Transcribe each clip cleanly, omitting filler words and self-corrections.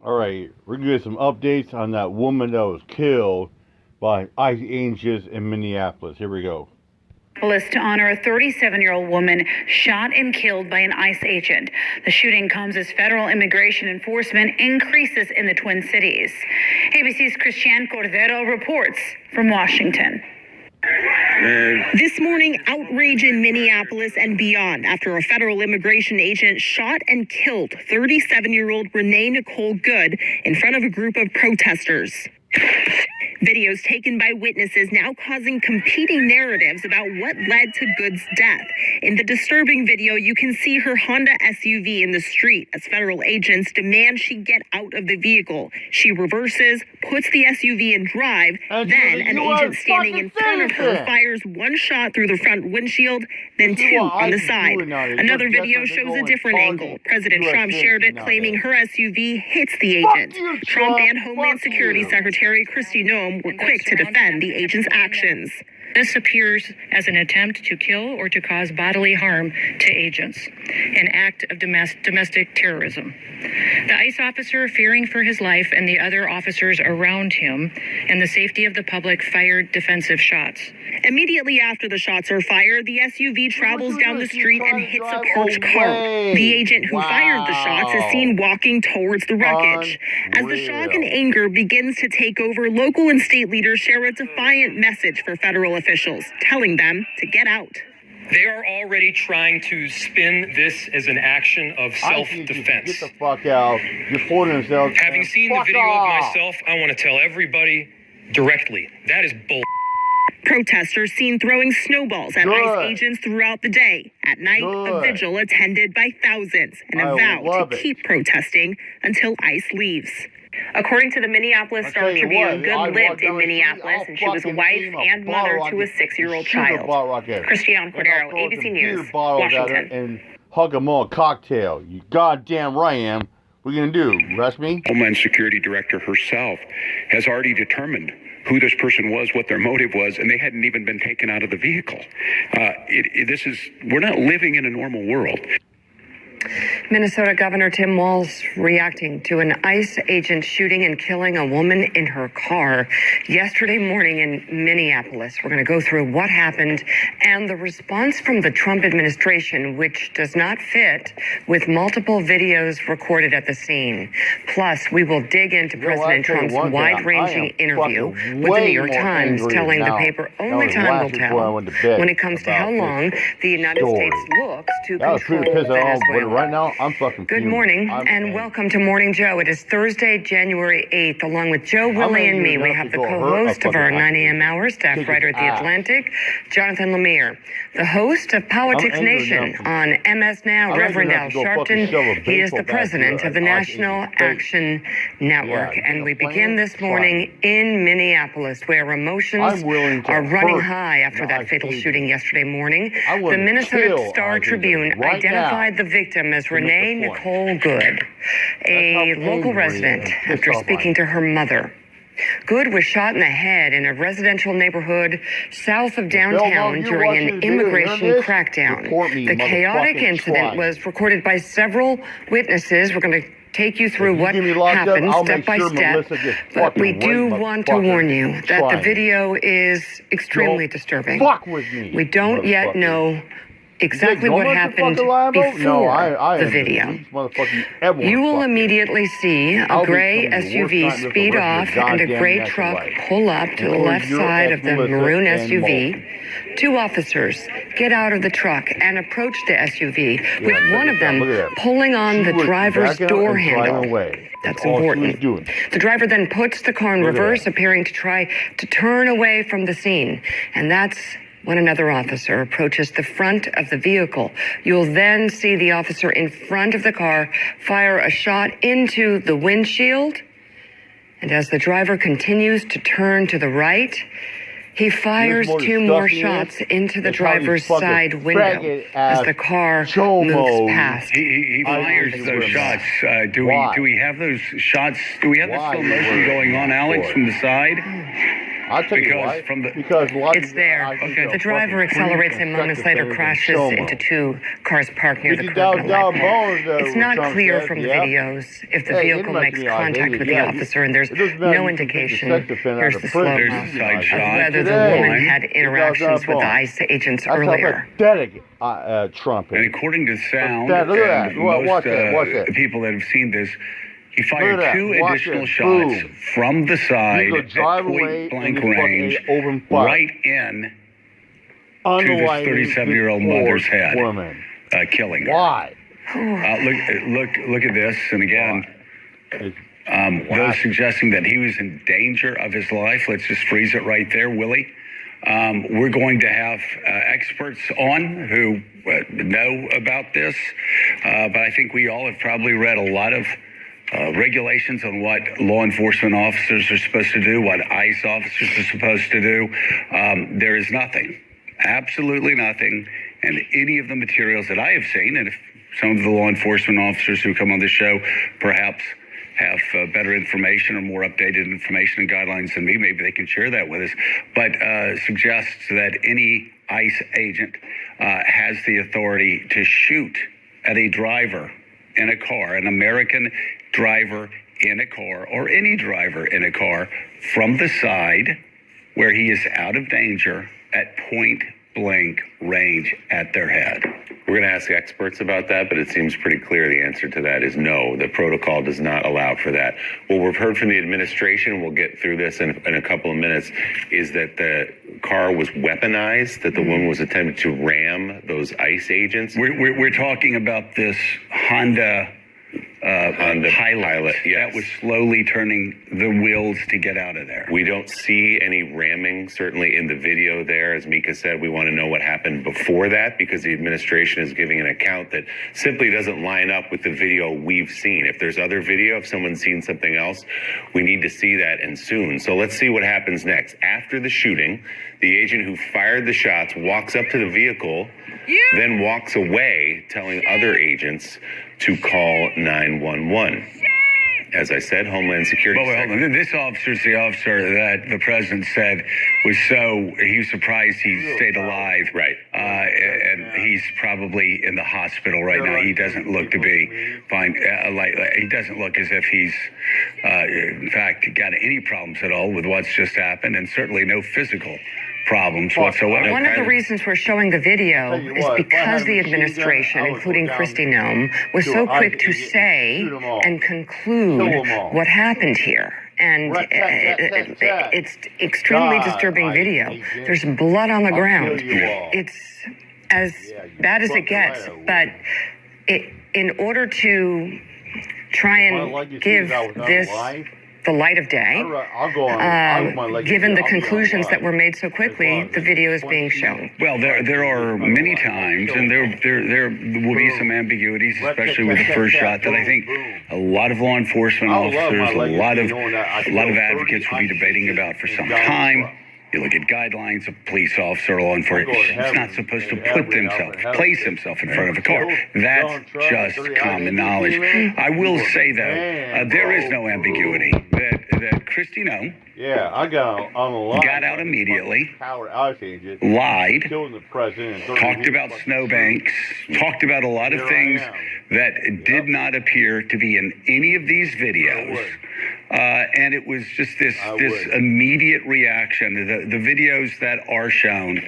Alright, we're gonna get some updates on that woman that was killed by ICE agents in Minneapolis. Here we go. To honor a 37-year-old woman shot and killed by an ICE agent. The shooting comes as federal immigration enforcement increases in the Twin Cities. ABC's Christian Cordero reports from Washington. This morning, outrage in Minneapolis and beyond after a federal immigration agent shot and killed 37-year-old Renee Nicole Good in front of a group of protesters. Videos taken by witnesses now causing competing narratives about what led to Good's death. In the disturbing video, you can see her Honda SUV in the street as federal agents demand she get out of the vehicle. She reverses, puts the SUV in drive, then an agent standing in front of her fires one shot through the front windshield, then two on the side. Another video shows a different angle. President Trump shared it, claiming her SUV hits the agent. Trump and Homeland Security Secretary Kristi Noem were quick to defend the agent's actions. This appears as an attempt to kill or to cause bodily harm to agents, an act of domestic terrorism. The ICE officer, fearing for his life and the other officers around him and the safety of the public, fired defensive shots. Immediately after the shots are fired, the SUV travels down the street and hits a parked car. The agent who fired the shots is seen walking towards the wreckage. As the shock and anger begins to take over, local and state leaders share a defiant message for federal officials, telling them to get out. They are already trying to spin this as an action of self-defense. Get the fuck out. Deport themselves. Having seen the video of myself, I want to tell everybody directly, that is bull. Protesters seen throwing snowballs at ICE agents throughout the day. At night, a vigil attended by thousands and a vow to keep protesting until ICE leaves. According to the Minneapolis Star Tribune, Good lived in Minneapolis, and she was a wife and mother to a 6-year-old child. Christian Cordero, ABC News, Washington. And hug them all, cocktail. You goddamn right I am. What are you going to do, arrest me? Homeland Security Director herself has already determined who this person was, what their motive was, and they hadn't even been taken out of the vehicle. We're not living in a normal world. Minnesota Governor Tim Walz reacting to an ICE agent shooting and killing a woman in her car yesterday morning in Minneapolis. We're going to go through what happened and the response from the Trump administration, which does not fit with multiple videos recorded at the scene. Plus, we will dig into President Trump's wide-ranging interview with the New York Times, telling the paper only time will tell when it comes to how long the United States looks to control Venezuela. Right now, I'm fucking Good morning and welcome to Morning Joe. It is Thursday, January 8th. Along with Joe, Willie, and me, we have the co-host of our 9 a.m. hour, staff writer at The Atlantic, Jonathan Lemire. The host of Politics Nation on MS Now, Reverend Al Sharpton. He is the president of the National Action Network. And we begin this morning in Minneapolis, where emotions are running high after that fatal shooting yesterday morning. The Minnesota Star Tribune identified the victim as Renee Nicole Good, a local resident, after speaking to her mother. Good was shot in the head in a residential neighborhood south of downtown during an immigration crackdown. The chaotic incident was recorded by several witnesses. We're going to take you through what happened step by step, but we do want to warn you that the video is extremely disturbing. We don't yet know exactly what happened before the video. You will immediately see a gray SUV speed off and a gray truck pull up to the left side of the maroon SUV. Two officers get out of the truck and approach the SUV, with one of them pulling on the driver's door handle. That's important. The driver then puts the car in reverse, appearing to try to turn away from the scene. And that's when another officer approaches the front of the vehicle. You'll then see the officer in front of the car fire a shot into the windshield. And as the driver continues to turn to the right, he fires two more shots into the driver's side window as the car moves past. He fires those shots. Do we have those shots? Do we have the slow motion going on, Alex, from the side? I'll tell you why. Because It's there. The driver accelerates and moments later crashes into two cars parked near the curb and It's not clear from the videos if the vehicle makes contact with the officer, and there's no indication, here's the slow-mo, of whether the woman had interactions with the ICE agents earlier. Trump. And according to sound, Look at that. Watch most people that have seen this, he fired two additional shots from the side at point-blank range, right in to this 37-year-old mother's head, killing her. Why? Look at this, and again, those suggesting that he was in danger of his life. Let's just freeze it right there, Willie. We're going to have experts on who know about this, but I think we all have probably read a lot of regulations on what law enforcement officers are supposed to do, what ICE officers are supposed to do. There is nothing, absolutely nothing, and any of the materials that I have seen, and if some of the law enforcement officers who come on the show perhaps have better information or more updated information and guidelines than me, maybe they can share that with us, but suggests that any ICE agent has the authority to shoot at a driver in a car, an American driver in a car, or any driver in a car from the side where he is out of danger at point blank range at their head. We're going to ask experts about that, but it seems pretty clear the answer to that is no. The protocol does not allow for that. What we've heard from the administration, we'll get through this in a couple of minutes, is that the car was weaponized, that the woman was attempting to ram those ICE agents. We're talking about this Honda pilot that was slowly turning the wheels to get out of there. We don't see any ramming, certainly in the video there. As Mika said, we want to know what happened before that, because the administration is giving an account that simply doesn't line up with the video we've seen. If there's other video, if someone's seen something else, we need to see that, and soon. So let's see what happens next. After the shooting, the agent who fired the shots walks up to the vehicle, then walks away, telling other agents to call 911. As I said, Homeland Security. Well, hold on. This officer is the officer that the president said he was surprised he stayed alive. Right. And he's probably in the hospital right now. He doesn't look to be fine. He doesn't look as if he's, in fact, got any problems at all with what's just happened, and certainly no physical problems whatsoever. One of the reasons we're showing the video is because the administration, including Kristi Noem, was so quick to say and conclude what happened here. And it's extremely disturbing video. There's blood on the ground. It's as bad as it gets, but in order to try and give this the light of day, given the conclusions that were made so quickly, the video is being shown. Well, there are many times, and there will be some ambiguities, especially with the first shot, that I think a lot of law enforcement officers, a lot of advocates will be debating about for some time. You look at guidelines, a police officer, law enforcement, he's not supposed to place himself in front of a car. That's just common knowledge. I will say, though, there is no ambiguity that Kristi Noem got out immediately, lied, talked about snowbanks, talked about a lot of things that did not appear to be in any of these videos. And it was just this immediate reaction. The videos that are shown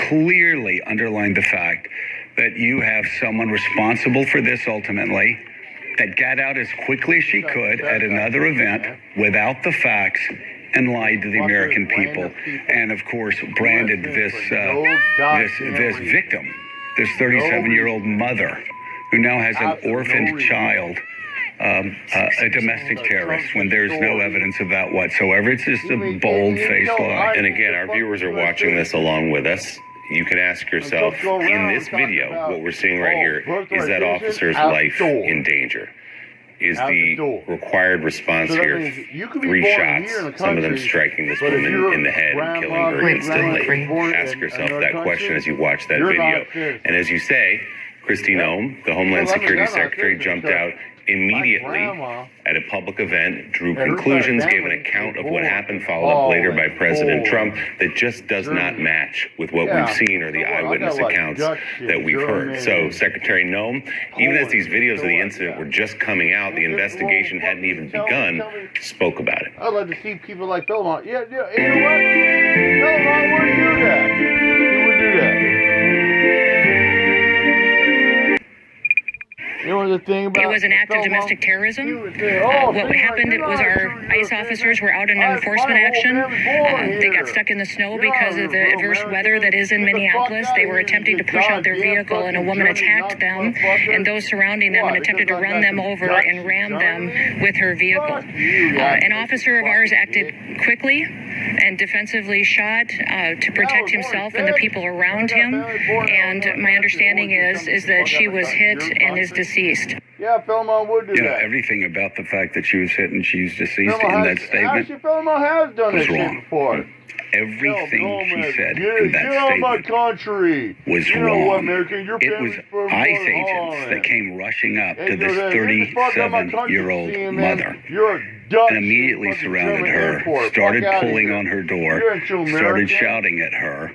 clearly underline the fact that you have someone responsible for this ultimately, that got out as quickly as she could at another event without the facts and lied to the American people, and of course branded this victim, this 37-year-old mother who now has an orphaned child, a domestic terrorist, when there's no evidence of that whatsoever. It's just a bold-faced lie. And again, our viewers are watching this along with us. You can ask yourself, in this video, what we're seeing right here, is that officer's life in danger? Is the required response here 3 shots, some of them striking this woman in the head and killing her instantly? Ask yourself that question as you watch that video. And as you say, Kristi Noem, the Homeland Security Secretary, jumped out immediately at a public event, drew conclusions, gave an account of what happened, followed up later by President Trump, that just does not match with what we've seen or the eyewitness accounts that we've heard. So Secretary Noem, even as these videos of the incident were just coming out, the investigation hadn't even begun, spoke about it. I'd like to see people like Belmont. Yeah, you know what? Belmont wouldn't do that. He would do that. You know the thing about it was an act of domestic terrorism. What happened was our ICE officers were out in enforcement action. They got stuck in the snow because of the adverse weather that is in Minneapolis. They were attempting to push out their vehicle, and a woman attacked them and those surrounding them and attempted to run them over and ram them with her vehicle. An officer of ours acted quickly and defensively shot to protect himself and the people around him. And my understanding is that she was hit and is deceased. Yeah, Belmont would do that. You know, everything about the fact that she was hit and she's deceased in that statement actually, Belmont has done was this wrong. Before. Everything she said in that Get out my statement country. was You know wrong. what, American? Your It was ICE agents that came rushing up to this 37-year-old mother and immediately surrounded her, started pulling on her door, started shouting at her.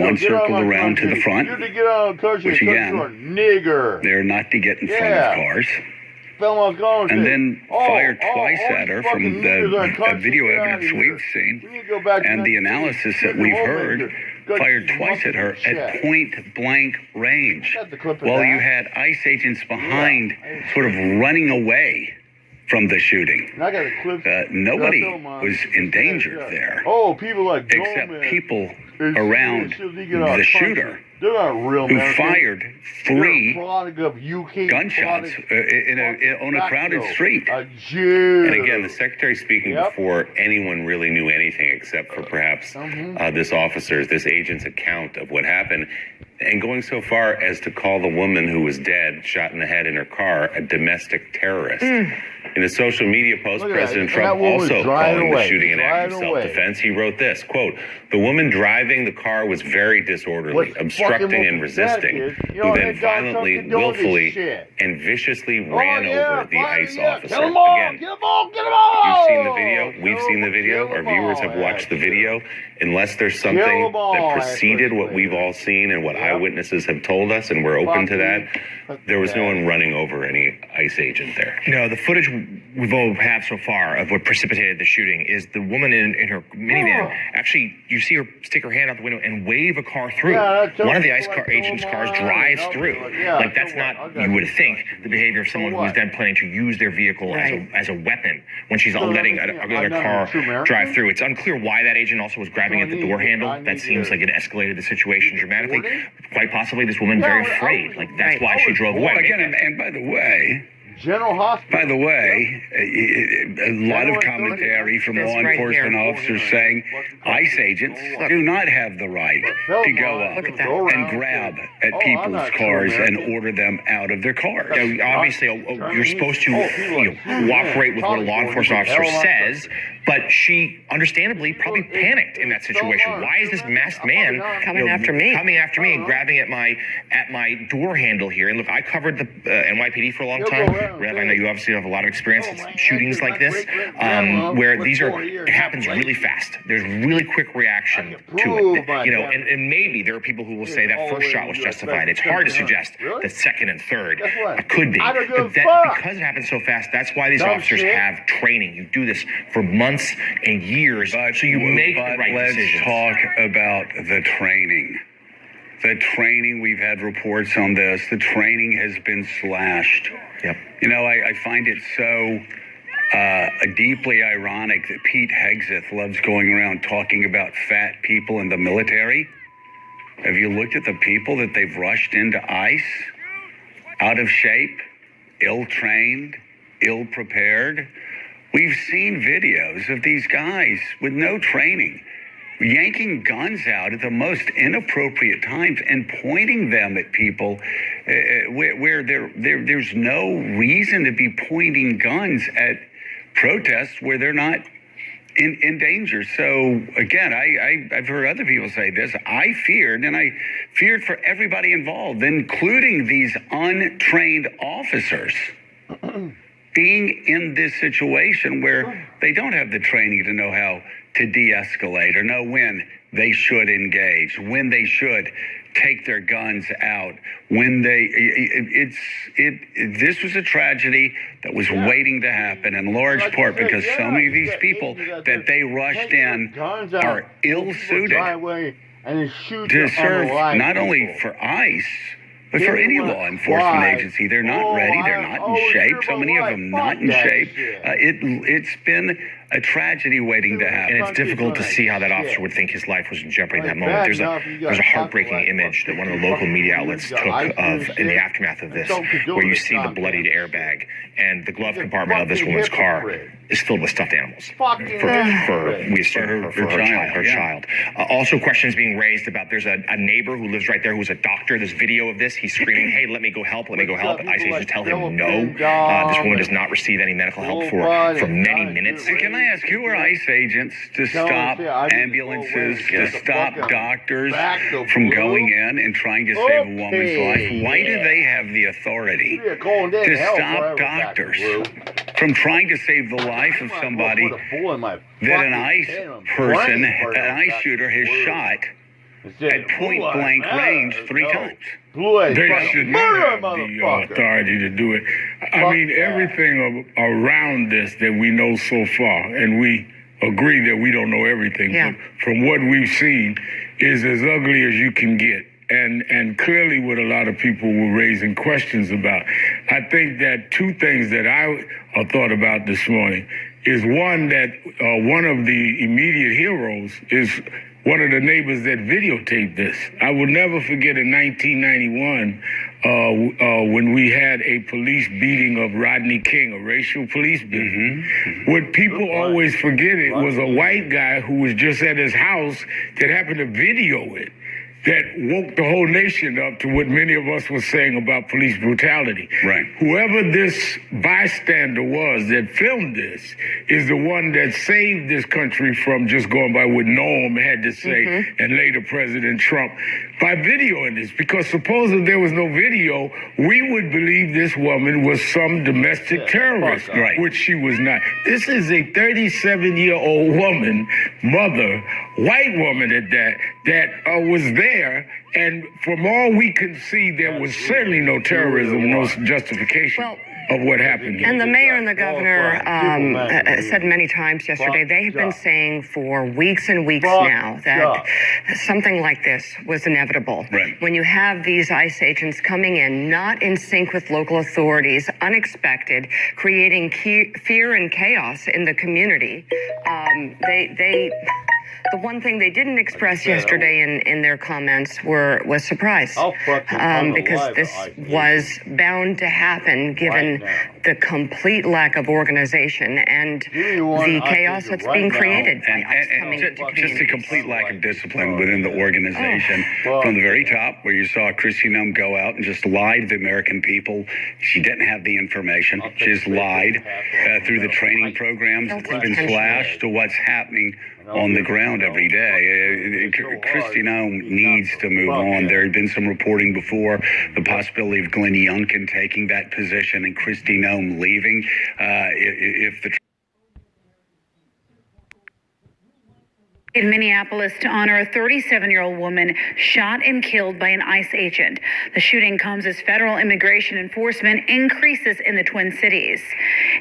One circled around to the front, which again, they're not to get in front of cars. And then fired twice at her from the video evidence we've seen and the analysis that we've heard, fired twice at her at point-blank range while you had ICE agents behind sort of running away from the shooting. Nobody was in danger there except people around the shooter who fired 3 gunshots on a crowded street. And again, the secretary speaking before anyone really knew anything except for perhaps this agent's account of what happened, and going so far as to call the woman who was dead, shot in the head in her car, a domestic terrorist. In a social media post, President Trump also calling the shooting an act of self-defense. He wrote this, quote, "The woman driving the car was very disorderly, obstructing and resisting, who then violently, willfully, and viciously ran over the ICE officer." Again, you've seen the video, we've seen the video, our viewers have watched the video. Unless there's something that preceded what we've all seen and what eyewitnesses have told us, and we're open to that, there was no one running over any ICE agent there. No, the footage we've all have so far of what precipitated the shooting is the woman in her minivan. Actually, you see her stick her hand out the window and wave a car through. One of the ICE agent's cars drives through. Like, that's not, you would think, the behavior of someone who's then planning to use their vehicle as a weapon when she's letting another car drive through. It's unclear why that agent also was grabbing at the door handle. That seems like it escalated the situation dramatically. Quite possibly this woman very afraid. Like, that's why she drove away. Well, again, and by the way, a lot of commentary from law enforcement officers saying ICE agents do not have the right to go up and grab at people's cars and order them out of their cars. Obviously, you're supposed to cooperate with what a law enforcement officer says, but she understandably probably panicked in that situation. Why is this masked man coming after me and grabbing at my door handle here? And look, I covered the NYPD for a long time. Rev, I know you obviously have a lot of experience in shootings like this, where it happens really fast. There's really quick reaction to it. And maybe there are people who will say that first shot was justified. It's hard to suggest that second and third could be. But because it happens so fast, that's why these officers have training. You do this for months and years, so you make the right decisions. Let's talk about the training. The training, we've had reports on this. The training has been slashed. Yep. I find it so deeply ironic that Pete Hegseth loves going around talking about fat people in the military. Have you looked at the people that they've rushed into ICE? Out of shape, ill-trained, ill-prepared. We've seen videos of these guys with no training, yanking guns out at the most inappropriate times and pointing them at people where there's no reason to be pointing guns at protests where they're not in danger. So again, I've heard other people say this. I feared for everybody involved, including these untrained officers. being in this situation where they don't have the training to know how to de-escalate or know when they should engage, when they should take their guns out, when this was a tragedy that was waiting to happen in large part because so many of these people that they rushed in are ill-suited to serve not only for ICE, but for any law enforcement agency. They're not ready. They're not in shape. So many of them not in shape. It's been a tragedy waiting to happen. And it's difficult to see how that officer would think his life was in jeopardy in that moment. There's a heartbreaking image that one of the local media outlets took of in the aftermath of this, where you see the bloodied airbag and the glove compartment of this woman's car is filled with stuffed animals for her child. Also, questions being raised about there's a neighbor who lives right there who's a doctor. There's video of this. He's screaming, "Hey, let me go help! Let me go help!" And ICE agents tell him no. This woman does not receive any medical help for many minutes. And can I ask, who are ICE agents to stop ambulances, to stop doctors from going in and trying to save a woman's life? Why do they have the authority to stop doctors from trying to save the life of somebody that an ICE person, an ICE shooter has shot at point blank range 3 times? They should not have the authority to do it. I mean, everything around this that we know so far, and we agree that we don't know everything, but from what we've seen, is as ugly as you can get. And clearly what a lot of people were raising questions about. I think that 2 things that I thought about this morning is one, that one of the immediate heroes is one of the neighbors that videotaped this. I will never forget in 1991 when we had a police beating of Rodney King, a racial police beating. What people always forget, it was a white guy who was just at his house that happened to video it, that woke the whole nation up to what many of us were saying about police brutality. Right. Whoever this bystander was that filmed this is the one that saved this country from just going by what Norm had to say and later President Trump by videoing this. Because supposedly there was no video, we would believe this woman was some domestic terrorist, which she was not. This is a 37-year-old woman, mother, white woman at that was there, and from all we can see, there was certainly no terrorism, no justification of what happened here. And the mayor and the governor said many times yesterday, they have been saying for weeks and weeks now that something like this was inevitable. When you have these ICE agents coming in, not in sync with local authorities, unexpected, creating fear and chaos in the community, the one thing they didn't express yesterday in their comments was surprise, because this was bound to happen given the complete lack of organization and the chaos that's being created by ICE coming into communities. Just a complete lack of discipline within the organization from the very top, where you saw Kristi Noem go out and just lie to the American people. She didn't have the information. She just lied through the training programs that's been slashed to what's happening on the ground every day. Kristi Noem needs to move on. There had been some reporting before the possibility of Glenn Youngkin taking that position and Kristi Noem leaving. If the in Minneapolis to honor a 37-year-old woman shot and killed by an ICE agent. The shooting comes as federal immigration enforcement increases in the Twin Cities.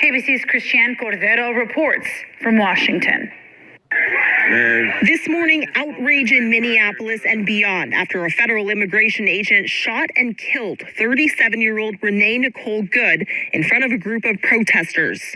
ABC's Christiane Cordero reports from Washington. This morning, outrage in Minneapolis and beyond after a federal immigration agent shot and killed 37-year-old Renee Nicole Good in front of a group of protesters.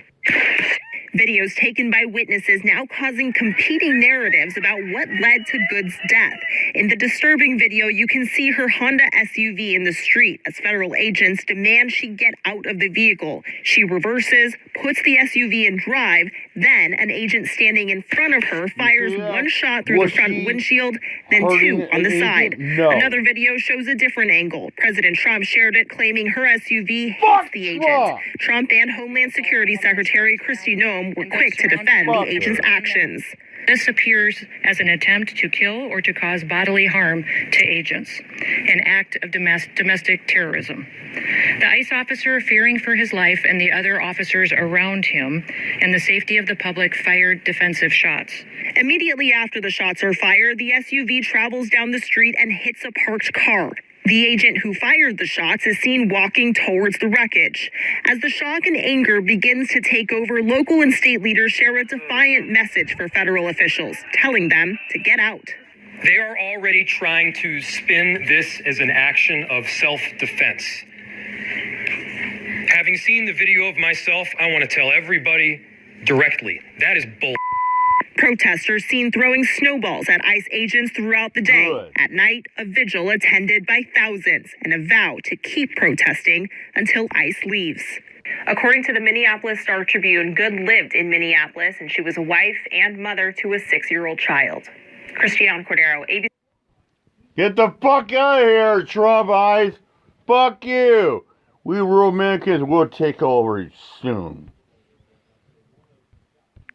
Videos taken by witnesses now causing competing narratives about what led to Good's death. In the disturbing video, you can see her Honda SUV in the street as federal agents demand she get out of the vehicle. She reverses, puts the SUV in drive, then an agent standing in front of her fires one shot through the front windshield, then 2 on the side. Another video shows a different angle. President Trump shared it, claiming her SUV hits the agent. Trump and Homeland Security Secretary Kristi Noem were quick to defend the agent's actions. This appears as an attempt to kill or to cause bodily harm to agents, an act of domestic terrorism. The ICE officer, fearing for his life and the other officers around him and the safety of the public, fired defensive shots. Immediately after the shots are fired, the SUV travels down the street and hits a parked car. The agent who fired the shots is seen walking towards the wreckage. As the shock and anger begins to take over, local and state leaders share a defiant message for federal officials, telling them to get out. They are already trying to spin this as an action of self-defense. Having seen the video of myself, I want to tell everybody directly, that is bull. Protesters seen throwing snowballs at ICE agents throughout the day. Good. At night, a vigil attended by thousands and a vow to keep protesting until ICE leaves. According to the Minneapolis Star-Tribune, Good lived in Minneapolis, and she was a wife and mother to a 6-year-old child. Christiane Cordero, ABC. Get the fuck out of here, Trump eyes. Fuck you. We real Americans will take over soon.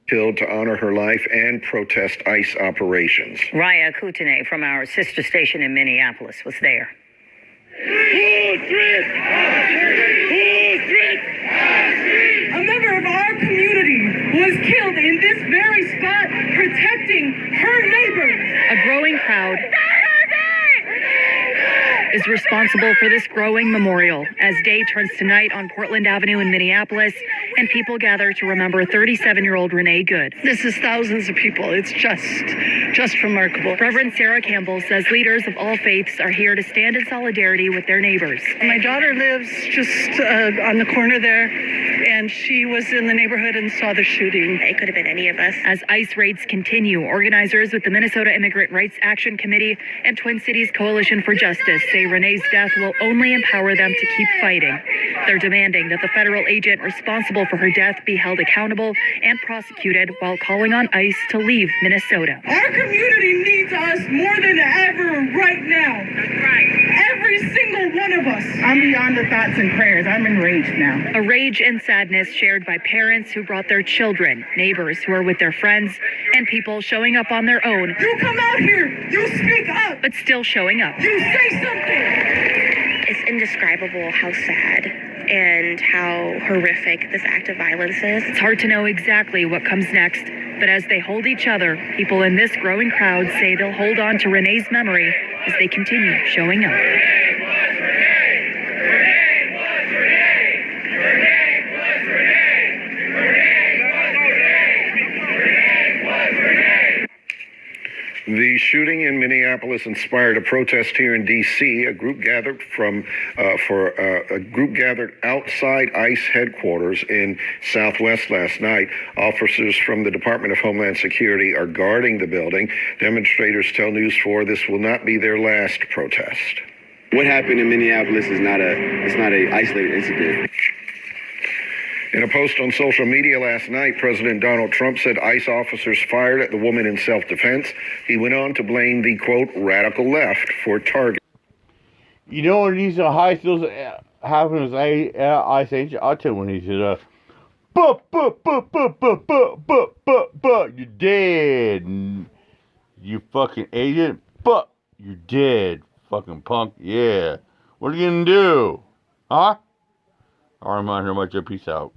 Killed to honor her life and protest ICE operations. Raya Kootenay from our sister station in Minneapolis was there. A member of our community was killed in this very spot, protecting her neighbors. A growing crowd is responsible for this growing memorial as day turns to night on Portland Avenue in Minneapolis, and people gather to remember 37-year-old Renee Good. This is thousands of people. It's just remarkable. Reverend Sarah Campbell says leaders of all faiths are here to stand in solidarity with their neighbors. My daughter lives just on the corner there, and she was in the neighborhood and saw the shooting. It could have been any of us. As ICE raids continue, organizers with the Minnesota Immigrant Rights Action Committee and Twin Cities Coalition for Justice say Renee's death will only empower them to keep fighting. They're demanding that the federal agent responsible for her death be held accountable and prosecuted, while calling on ICE to leave Minnesota. Our community needs us more than ever right now. That's right. Every single one of us. I'm beyond the thoughts and prayers. I'm enraged now. A rage and sadness shared by parents who brought their children, neighbors who are with their friends, and people showing up on their own. You come out here. You speak up. But still showing up. You say something. It's indescribable how sad and how horrific this act of violence is. It's hard to know exactly what comes next, but as they hold each other, people in this growing crowd say they'll hold on to Renee's memory as they continue showing up. The shooting in Minneapolis inspired a protest here in D.C. A group gathered outside ICE headquarters in Southwest last night. Officers from the Department of Homeland Security are guarding the building. Demonstrators tell News 4 this will not be their last protest. What happened in Minneapolis is not an isolated incident. In a post on social media last night, President Donald Trump said ICE officers fired at the woman in self-defense. He went on to blame the, quote, radical left for targeting. You know when he's a high skills having his ICE agent? I'll tell you when he said, you're dead. You fucking agent, you're dead. Fucking punk, yeah. What are you gonna do? Huh? All right, mind her much. Peace out.